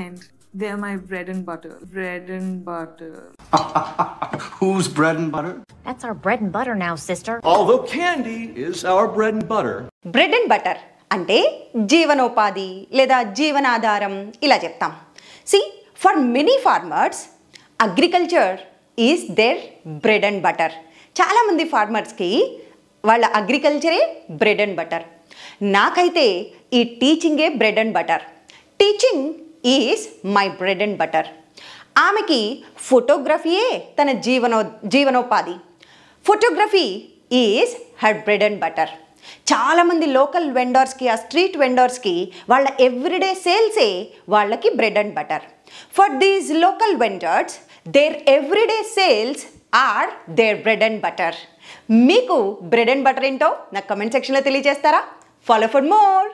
and they're my bread and butter. Bread and butter. Who's bread and butter? That's our bread and butter now, sister. Although candy is our bread and butter. Bread and butter అంటే జీవనోపాధి లేదా జీవనాధారం ఇలా చెప్తాం. See for many farmers agriculture is their bread and butter. చాలామంది ఫార్మర్స్కి వాళ్ళ అగ్రికల్చరే బ్రెడ్ అండ్ బటర్. నాకైతే ఈ టీచింగే bread and butter. Teaching is my bread and butter. ఆమెకి ఫోటోగ్రఫీయే తన జీవనోపాధి. Photography is her bread and butter. చాలామంది లోకల్ వెండర్స్కి, ఆ స్ట్రీట్ వెండర్స్కి వాళ్ళ ఎవ్రీడే సేల్సే వాళ్ళకి bread and butter. For these local vendors there everyday sales are there bread and butter. మీకు బ్రెడ్ అండ్ బటర్ ఏంటో నాకు కమెంట్ సెక్షన్లో తెలియజేస్తారా? Follow for more.